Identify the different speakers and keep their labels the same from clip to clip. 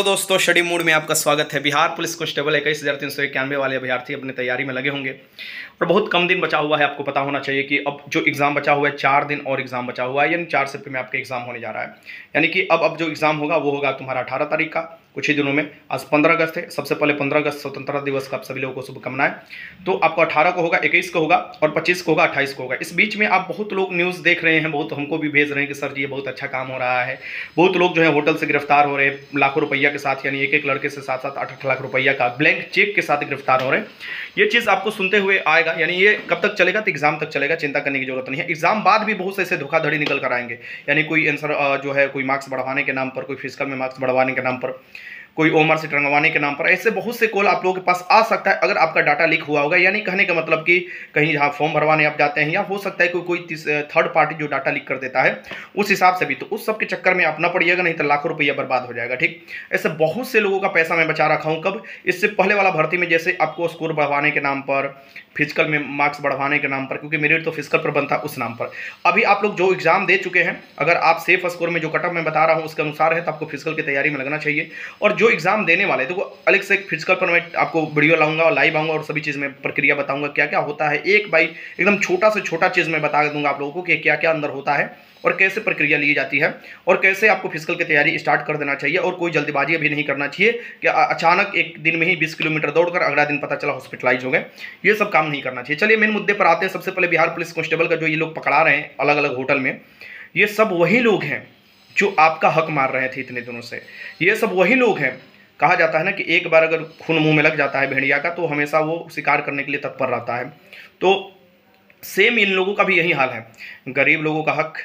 Speaker 1: तो दोस्तों study mood में आपका स्वागत है। बिहार पुलिस कांस्टेबल 21,391 वाले अभ्यर्थी अपनी तैयारी में लगे होंगे और बहुत कम दिन बचा हुआ है। आपको पता होना चाहिए कि अब जो एग्ज़ाम बचा हुआ है 4 दिन और एग्ज़ाम बचा हुआ है, यानी 4 शिफ्ट में आपका एग्ज़ाम होने जा रहा है। यानी कि अब जो एग्ज़ाम होगा वो होगा तुम्हारा 18 तारीख का, कुछ ही दिनों में। आज 15 अगस्त है। सबसे पहले 15 अगस्त स्वतंत्रता दिवस का आप सभी लोगों को शुभकामनाएं। तो आपको 18 को होगा, 21 को होगा और 25 को होगा, 28 को होगा। इस बीच में आप बहुत लोग न्यूज़ देख रहे हैं, बहुत हमको भी भेज रहे हैं कि सर जी ये बहुत अच्छा काम हो रहा है। बहुत लोग जो है होटल से गिरफ्तार हो रहे हैं लाखों रुपया के साथ, यानी एक लड़के से 7-7 8-8 लाख रुपया का ब्लैंक चेक के साथ गिरफ्तार हो रहे हैं। ये चीज़ आपको सुनते हुए आएगा, यानी ये कब तक चलेगा? तो एग्जाम तक चलेगा, चिंता करने की जरूरत नहीं है। एग्जाम बाद भी बहुत से ऐसे धोखाधड़ी निकल कर आएंगे, यानी कोई आंसर जो है कोई मार्क्स बढ़वाने के नाम पर, कोई फिजिकल में मार्क्स बढ़वाने के नाम पर, कोई ओमर से टंगवाने के नाम पर, ऐसे बहुत से कॉल आप लोगों के पास आ सकता है अगर आपका डाटा लीक हुआ होगा। यानी कहने का मतलब कि कहीं जहाँ फॉर्म भरवाने आप जाते हैं, या हो सकता है कोई थर्ड पार्टी जो डाटा लीक कर देता है उस हिसाब से भी, तो उस सब के चक्कर में आप ना पड़िएगा, नहीं तो लाखों रुपया बर्बाद हो जाएगा। ठीक, ऐसे बहुत से लोगों का पैसा मैं बचा रखा हूँ। कब? इससे पहले वाला भर्ती में, जैसे आपको स्कोर बढ़वाने के नाम पर, फिजिकल में मार्क्स बढ़वाने के नाम पर, क्योंकि मेरिट तो फिजिकल पर बनता उस नाम पर। अभी आप लोग जो एग्जाम दे चुके हैं, अगर आप सेफ स्कोर में जो कटअप मैं बता रहा हूँ उसके अनुसार है तो आपको फिजिकल की तैयारी में लगना चाहिए। और जो एग्जाम देने वाले, तो वो अलग से फिजिकल पर मैं आपको वीडियो लाऊंगा और लाइव आऊंगा और सभी चीज़ में प्रक्रिया बताऊंगा क्या क्या होता है। एक बाई एकदम छोटा से छोटा चीज़ मैं बता दूंगा आप लोगों को कि क्या क्या अंदर होता है और कैसे प्रक्रिया ली जाती है और कैसे आपको फिजिकल की तैयारी स्टार्ट कर देना चाहिए। और कोई जल्दबाजी अभी नहीं करना चाहिए कि अचानक एक दिन में ही 20 किलोमीटर दौड़कर अगला दिन पता चला हॉस्पिटलाइज हो गए। ये सब काम नहीं करना चाहिए। चलिए मेन मुद्दे पर आते हैं। सबसे पहले बिहार पुलिस कांस्टेबल का जो ये लोग पकड़ा रहे हैं अलग अलग होटल में, ये सब वही लोग हैं जो आपका हक मार रहे थे इतने दिनों से। ये सब वही लोग हैं। कहा जाता है ना कि एक बार अगर खून मुंह में लग जाता है भेड़िया का, तो हमेशा वो शिकार करने के लिए तत्पर रहता है। तो सेम इन लोगों का भी यही हाल है। गरीब लोगों का हक,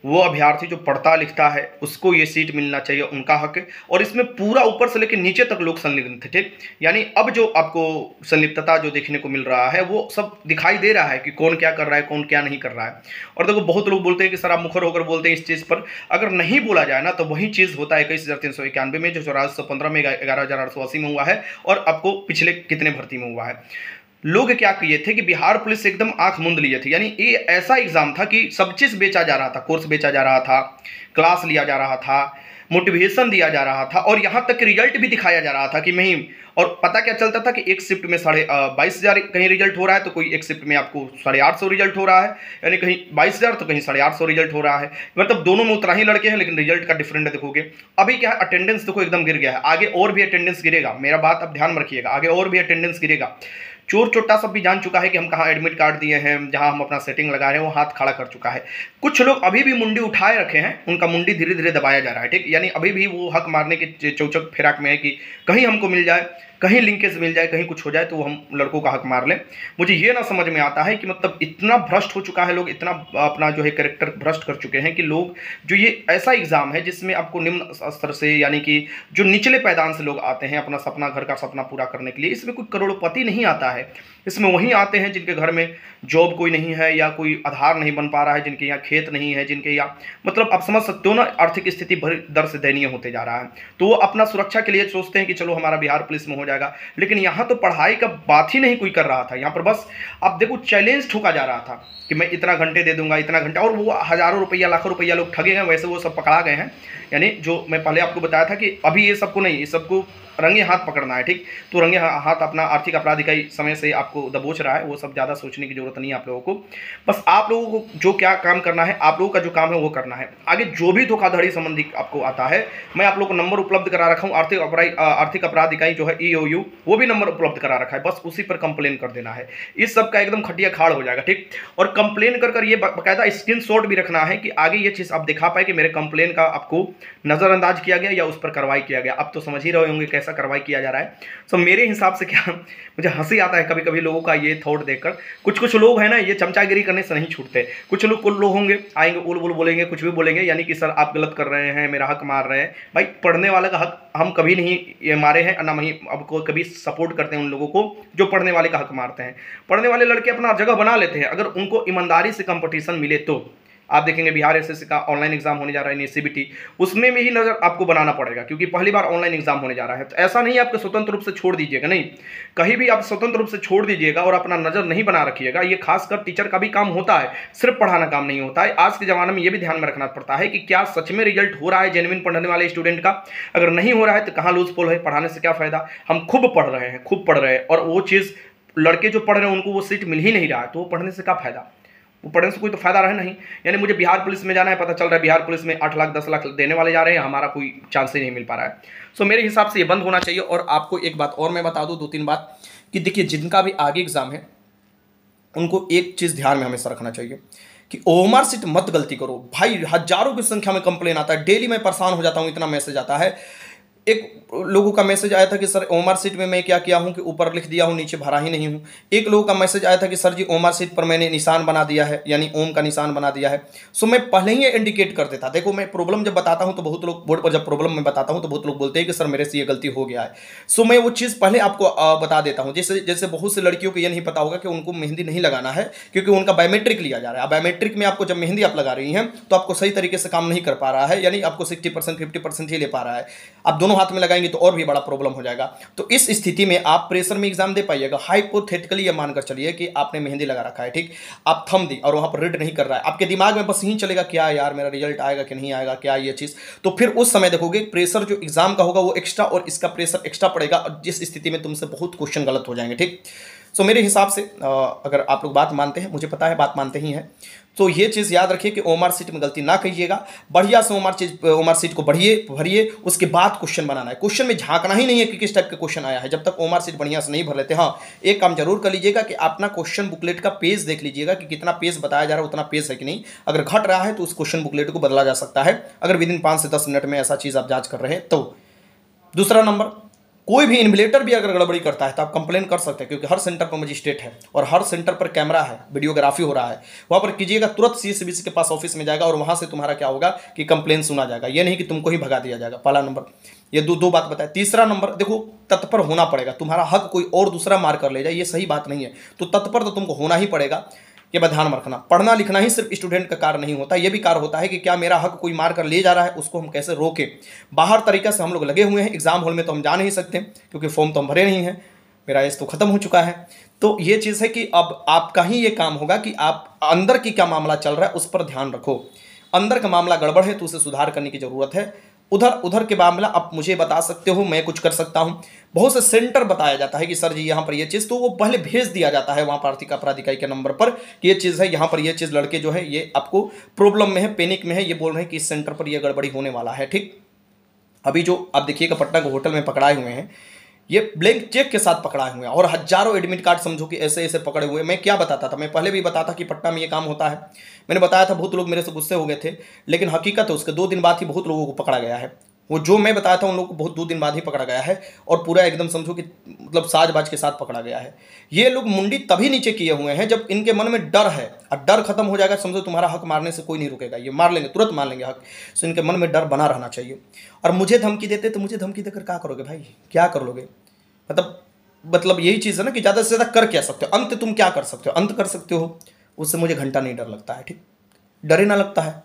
Speaker 1: वो अभ्यर्थी जो पढ़ता लिखता है उसको ये सीट मिलना चाहिए, उनका हक है। और इसमें पूरा ऊपर से लेकर नीचे तक लोग संलिप्त थे। ठीक, यानी अब जो आपको संलिप्तता जो देखने को मिल रहा है वो सब दिखाई दे रहा है कि कौन क्या कर रहा है, कौन क्या नहीं कर रहा है। और देखो बहुत लोग बोलते हैं कि सर आप मुखर होकर बोलते हैं इस चीज़ पर, अगर नहीं बोला जाए ना तो वही चीज़ होता है 21,391 में, जो 2415 में, 11,880 में हुआ है और आपको पिछले कितने भर्ती में हुआ है। लोग क्या किए थे कि बिहार पुलिस एकदम आंख मूंद लिए थे। यानी ये ऐसा एग्जाम था कि सब चीज़ बेचा जा रहा था, कोर्स बेचा जा रहा था, क्लास लिया जा रहा था, मोटिवेशन दिया जा रहा था और यहाँ तक रिजल्ट भी दिखाया जा रहा था कि नहीं। और पता क्या चलता था कि एक शिफ्ट में 22,500 कहीं रिजल्ट हो रहा है, तो कोई एक शिफ्ट में आपको 850 रिजल्ट हो रहा है, यानी कहीं 22,000 तो कहीं 850 रिजल्ट हो रहा है। मतलब दोनों में उतना ही लड़के हैं लेकिन रिजल्ट का डिफरेंट देखोगे। अभी क्या है, अटेंडेंस देखो एकदम गिर गया है। आगे और भी अटेंडेंस गिरेगा, मेरा बात अब ध्यान में रखिएगा, आगे और भी अटेंडेंस गिरेगा। चोर चोट्टा सब भी जान चुका है कि हम कहाँ एडमिट कार्ड दिए हैं, जहाँ हम अपना सेटिंग लगा रहे हैं वो हाथ खड़ा कर चुका है। कुछ लोग अभी भी मुंडी उठाए रखे हैं, उनका मुंडी धीरे धीरे दबाया जा रहा है। ठीक, यानी अभी भी वो हक मारने के चौचक फिराक में है कि कहीं हमको मिल जाए, कहीं लिंकेज मिल जाए, कहीं कुछ हो जाए तो हम लड़कों का हक मार लें। मुझे ये ना समझ में आता है कि मतलब इतना भ्रष्ट हो चुका है लोग, इतना अपना जो है कैरेक्टर भ्रष्ट कर चुके हैं कि लोग, जो ये ऐसा एग्जाम है जिसमें आपको निम्न स्तर से, यानी कि जो निचले पैदान से लोग आते हैं अपना सपना, घर का सपना पूरा करने के लिए, इसमें कोई करोड़पति नहीं आता है। इसमें वही आते हैं जिनके घर में जॉब कोई नहीं है या कोई आधार नहीं बन पा रहा है, जिनके यहाँ खेत नहीं है, जिनके यहाँ मतलब आप समझ सकते हो ना, आर्थिक स्थिति भरी दर से दयनीय होते जा रहा है। तो वो अपना सुरक्षा के लिए सोचते हैं कि चलो हमारा बिहार पुलिस में हो जाएगा। लेकिन यहाँ तो पढ़ाई का बात ही नहीं कोई कर रहा था। यहाँ पर बस आप देखो चैलेंज ठोका जा रहा था कि मैं इतना घंटे दे दूंगा, इतना घंटा, और वो हज़ारों रुपया लाखों रुपया लोग ठगे हैं, वैसे वो सब पकड़ा गए हैं। यानी जो मैं पहले आपको बताया था कि अभी ये सबको नहीं, ये सबको रंगे हाथ पकड़ना है। ठीक, तो रंगे हाथ अपना आर्थिक अपराध इकाई समय से आपको दबोच रहा है, वो सब ज़्यादा सोचने की जरूरत नहीं है आप लोगों को। बस आप लोगों को जो क्या काम करना है, आप लोगों का जो काम है वो करना है। आगे जो भी धोखाधड़ी संबंधी आपको आता है, मैं आप लोगों को नंबर उपलब्ध करा रखा हूँ, आर्थिक अपराध इकाई जो है EOU, वो भी नंबर उपलब्ध करा रखा है, बस उसी पर कंप्लेन कर देना है। इस सब का एकदम खटिया खाड़ हो जाएगा। ठीक, और कंप्लेन कर ये बाकायदा स्क्रीनशॉट भी रखना है कि आगे ये चीज़ आप दिखा पाए कि मेरे कंप्लेन का आपको नज़रअंदाज किया गया या उस पर कार्रवाई किया गया। अब तो समझ ही रहे होंगे कैसा कार्रवाई किया जा रहा है। तो मेरे हिसाब से क्या, मुझे हंसी आता है कभी कभी लोगों का ये थॉट देखकर। कुछ लोग हैं ना, ये चमचागिरी करने से नहीं छूटते। कुछ लोग होंगे आएंगे, उल बुल बोलेंगे, कुछ भी बोलेंगे, यानी कि सर आप गलत कर रहे हैं, मेरा हक मार रहे हैं। भाई पढ़ने वाले का हक हम कभी नहीं ये मारे हैं, ना ही अब को कभी सपोर्ट करते हैं उन लोगों को जो पढ़ने वाले का हक मारते हैं। पढ़ने वाले लड़के अपना जगह बना लेते हैं, अगर उनको ईमानदारी से कंपटीशन मिले तो। आप देखेंगे बिहार एसएससी का ऑनलाइन एग्जाम होने जा रहा है सीबीटी, उसमें भी ही नज़र आपको बनाना पड़ेगा क्योंकि पहली बार ऑनलाइन एग्जाम होने जा रहा है। तो ऐसा नहीं आपको स्वतंत्र रूप से छोड़ दीजिएगा, नहीं, कहीं भी आप स्वतंत्र रूप से छोड़ दीजिएगा और अपना नज़र नहीं बना रखिएगा। ये खासकर टीचर का भी काम होता है, सिर्फ पढ़ाना काम नहीं होता है। आज के ज़माने में ये भी ध्यान में रखना पड़ता है कि क्या सच में रिजल्ट हो रहा है जेन्युइन पढ़ने वाले स्टूडेंट का। अगर नहीं हो रहा है तो कहाँ लूज पोल है, पढ़ाने से क्या फ़ायदा। हम खूब पढ़ रहे हैं, खूब पढ़ रहे हैं, और वो चीज़ लड़के जो पढ़ रहे हैं उनको वो सीट मिल ही नहीं रहा है, तो वो पढ़ने से क्या फ़ायदा, वो पढ़ने से कोई तो फायदा रहे नहीं। यानी मुझे बिहार पुलिस में जाना है, पता चल रहा है बिहार पुलिस में 8 लाख 10 लाख देने वाले जा रहे हैं, हमारा कोई चांस ही नहीं मिल पा रहा है। सो मेरे हिसाब से ये बंद होना चाहिए। और आपको एक बात और मैं बता दूं, 2-3 बात, कि देखिए जिनका भी आगे एग्जाम है उनको एक चीज़ ध्यान में हमेशा रखना चाहिए कि ओएमआर सीट मत गलती करो। भाई हजारों की संख्या में कंप्लेन आता है, डेली मैं परेशान हो जाता हूँ, इतना मैसेज आता है। एक लोगों का मैसेज आया था कि सर ओएमआर सीट में मैं क्या किया हूं कि ऊपर लिख दिया हूं, नीचे भरा ही नहीं हूं। एक लोगों का मैसेज आया था कि सर जी ओएमआर सीट पर मैंने निशान बना दिया है, यानी ओम का निशान बना दिया है। सो मैं पहले ही इंडिकेट कर देता। देखो मैं प्रॉब्लम जब बताता हूं तो बहुत लोग बोर्ड पर, जब प्रॉब्लम मैं बताता हूं तो बहुत लोग बोलते हैं कि सर मेरे से ये गलती हो गया है। सो मैं वो चीज़ पहले आपको बता देता हूँ। जैसे बहुत से लड़कियों को ये नहीं पता होगा कि उनको मेहंदी नहीं लगाना है क्योंकि उनका बायोमेट्रिक लिया जा रहा है। बायोमेट्रिक में आपको जब मेहंदी आप लगा रही हैं तो आपको सही तरीके से काम नहीं कर पा रहा है, यानी आपको 60% 50% ही ले पा रहा है। आप दोनों हाथ में लगाएंगे तो और भी बड़ा प्रॉब्लम हो जाएगा। तो इस स्थिति में आप प्रेशर में एग्जाम दे पाइएगा। हाइपोथेटिकली ये मानकर चलिए कि आपने मेहंदी लगा रखा है, ठीक, आप थंब दी और वहां पर रीड नहीं कर रहा है, आपके दिमाग में बस यही चलेगा क्या यार मेरा रिजल्ट आएगा कि नहीं आएगा, क्या ये चीज़। तो फिर उस समय देखोगे प्रेशर जो एग्जाम का होगा वो एक्स्ट्रा और इसका प्रेशर एक्स्ट्रा पड़ेगा, और जिस स्थिति में तुमसे बहुत क्वेश्चन गलत हो जाएंगे, ठीक। सो मेरे हिसाब से अगर आप लोग बात मानते हैं, मुझे पता है बात मानते ही हैं, तो ये चीज़ याद रखिए कि ओएमआर सीट में गलती ना कीजिएगा। बढ़िया से ओएमआर सीट को भरिए, उसके बाद क्वेश्चन बनाना है। क्वेश्चन में झांकना ही नहीं है कि किस टाइप का क्वेश्चन आया है जब तक ओएमआर सीट बढ़िया से नहीं भर लेते। हाँ, एक काम जरूर कर लीजिएगा कि अपना क्वेश्चन बुकलेट का पेज देख लीजिएगा कि कितना पेज बताया जा रहा है, उतना पेज है कि नहीं। अगर घट रहा है तो उस क्वेश्चन बुकलेट को बदला जा सकता है, अगर विदिन 5 से 10 मिनट में ऐसा चीज़ आप जाँच कर रहे हैं तो। दूसरा नंबर, कोई भी इन्विजिलेटर भी अगर गड़बड़ी करता है तो आप कंप्लेन कर सकते हैं, क्योंकि हर सेंटर पर मजिस्ट्रेट है और हर सेंटर पर कैमरा है, वीडियोग्राफी हो रहा है। वहाँ पर कीजिएगा, तुरंत सीएसबीसी के पास ऑफिस में जाएगा और वहाँ से तुम्हारा क्या होगा कि कंप्लेन सुना जाएगा। ये नहीं कि तुमको ही भगा दिया जाएगा। पहला नंबर, ये दो बात बताए। तीसरा नंबर, देखो तत्पर होना पड़ेगा। तुम्हारा हक कोई और दूसरा मार कर ले जाए ये सही बात नहीं है, तो तत्पर तो तुमको होना ही पड़ेगा। ये बात ध्यान में रखना। पढ़ना लिखना ही सिर्फ स्टूडेंट का कार्य नहीं होता, ये भी कार्य होता है कि क्या मेरा हक कोई मार कर ले जा रहा है, उसको हम कैसे रोकें। बाहर तरीके से हम लोग लगे हुए हैं, एग्जाम हॉल में तो हम जा नहीं सकते क्योंकि फॉर्म तो हम भरे नहीं हैं, मेरा एज तो खत्म हो चुका है। तो ये चीज़ है कि अब आपका ही ये काम होगा कि आप अंदर की क्या मामला चल रहा है उस पर ध्यान रखो। अंदर का मामला गड़बड़ है तो उसे सुधार करने की जरूरत है। उधर के मामला आप मुझे बता सकते हो, मैं कुछ कर सकता हूँ। बहुत से सेंटर बताया जाता है कि सर जी यहाँ पर ये चीज़, तो वो पहले भेज दिया जाता है वहाँ पर आर्थिक अपराध इकाई के नंबर पर कि ये चीज़ है, यहाँ पर ये चीज़ लड़के जो है ये आपको प्रॉब्लम में है, पैनिक में है, ये बोल रहे हैं कि इस सेंटर पर ये गड़बड़ी होने वाला है, ठीक। अभी जो आप देखिएगा पटना के होटल में पकड़ाए हुए हैं, ये ब्लैंक चेक के साथ पकड़ाए हुए हैं और हजारों एडमिट कार्ड समझो कि ऐसे ऐसे पकड़े हुए। मैं क्या बताता था, मैं पहले भी बताता कि पटना में ये काम होता है, मैंने बताया था, बहुत लोग मेरे से गुस्से हो गए थे, लेकिन हकीकत है उसके 2 दिन बाद ही बहुत लोगों को पकड़ा गया है। वो जो मैं बताया था उन लोगों को बहुत 2 दिन बाद ही पकड़ा गया है और पूरा एकदम समझो कि मतलब साजबाज के साथ पकड़ा गया है। ये लोग मुंडी तभी नीचे किए हुए हैं जब इनके मन में डर है, और डर खत्म हो जाएगा समझो तुम्हारा हक मारने से कोई नहीं रुकेगा, ये मार लेंगे, तुरंत मार लेंगे हक। सो इनके मन में डर बना रहना चाहिए। और मुझे धमकी देते तो मुझे धमकी देकर क्या करोगे भाई, क्या कर लोगे। मतलब यही चीज़ है ना कि ज़्यादा से ज़्यादा कर क्या सकते हो, अंत तुम क्या कर सकते हो, अंत कर सकते हो, उससे मुझे घंटा नहीं डर लगता है, ठीक, डर ही ना लगता है।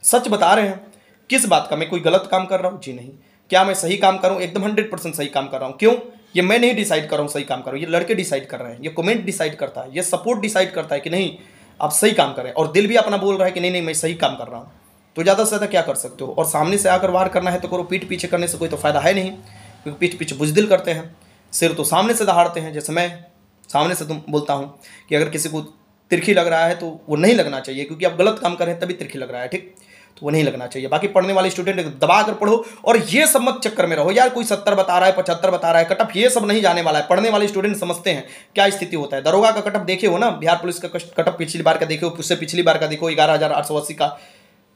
Speaker 1: सच बता रहे हैं। किस बात का, मैं कोई गलत काम कर रहा हूँ जी नहीं। क्या मैं सही काम कर रहा हूँ, एकदम 100% सही काम कर रहा हूँ। क्यों, ये मैं नहीं डिसाइड कर रहा हूँ सही काम कर रहा हूँ, ये लड़के डिसाइड कर रहे हैं, ये कमेंट डिसाइड करता है, ये सपोर्ट डिसाइड करता है कि नहीं आप सही काम करें, और दिल भी अपना बोल रहा है कि नहीं नहीं मैं सही काम कर रहा हूँ। तो ज़्यादा से ज़्यादा क्या कर सकते हो, और सामने से आकर वार करना है तो करो, पीठ पीछे करने से कोई तो फायदा है नहीं, क्योंकि पीठ पीछे बुजदिल करते हैं, सिर तो सामने से दहाड़ते हैं। जैसे मैं सामने से तुम बोलता हूँ कि अगर किसी को तिरछी लग रहा है तो वो नहीं लगना चाहिए, क्योंकि आप गलत काम कर रहे हैं तभी तिरछी लग रहा है, ठीक, तो वो नहीं लगना चाहिए। बाकी पढ़ने वाले स्टूडेंट दबा कर पढ़ो, और ये सब मत चक्कर में रहो यार कोई 70 बता रहा है 75 बता रहा है कटअप, ये सब नहीं जाने वाला है। पढ़ने वाले स्टूडेंट समझते हैं क्या स्थिति होता है। दरोगा का कटअप देखे हो ना, बिहार पुलिस का कटअप पिछली बार का देखो, उससे पिछली बार का देखो, 11,880 का।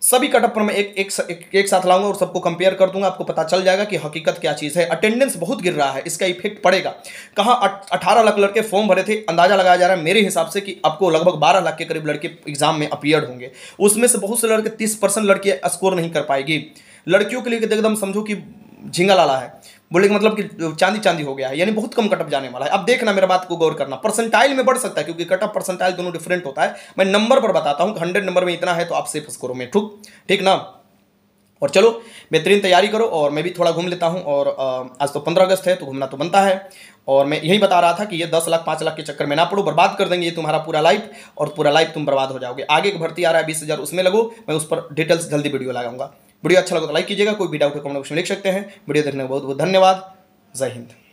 Speaker 1: सभी कटअप पर मैं एक साथ लाऊंगा और सबको कंपेयर कर दूंगा, आपको पता चल जाएगा कि हकीकत क्या चीज़ है। अटेंडेंस बहुत गिर रहा है, इसका इफेक्ट पड़ेगा। कहाँ 18 लाख लड़के फॉर्म भरे थे, अंदाजा लगाया जा रहा है मेरे हिसाब से कि आपको लगभग 12 लाख के करीब लड़के एग्जाम में अपीयर्ड होंगे। उसमें से बहुत से लड़के 30% लड़के स्कोर नहीं कर पाएगी। लड़कियों के लिए एकदम समझो कि झिंगा लाला है, बोले कि मतलब कि चांदी चांदी हो गया है, यानी बहुत कम कटअप जाने वाला है। अब देखना, मेरा बात को गौर करना, परसेंटाइल में बढ़ सकता है क्योंकि कटअप परसेंटाइल दोनों डिफरेंट होता है। मैं नंबर पर बताता हूँ, 100 नंबर में इतना है तो आप सेफ स्कोर में, ठीक ना। और चलो बेहतरीन तैयारी करो, और मैं भी थोड़ा घूम लेता हूँ। और आज तो 15 अगस्त है तो घूमना तो बनता है। और मैं यही बता रहा था कि ये 10 लाख 5 लाख के चक्कर में ना पड़ो, बर्बाद कर देंगे ये तुम्हारा पूरा लाइफ, और पूरा लाइफ तुम बर्बाद हो जाओगे। आगे की भर्ती आ रहा है 20,000, उसमें लगो, मैं उस पर डिटेल्स जल्दी वीडियो लगाऊंगा। वीडियो अच्छा लगा तो लाइक कीजिएगा, कोई भी डाउट है कमेंट बॉक्स में लिख सकते हैं। वीडियो देखने का बहुत बहुत धन्यवाद। जय हिंद।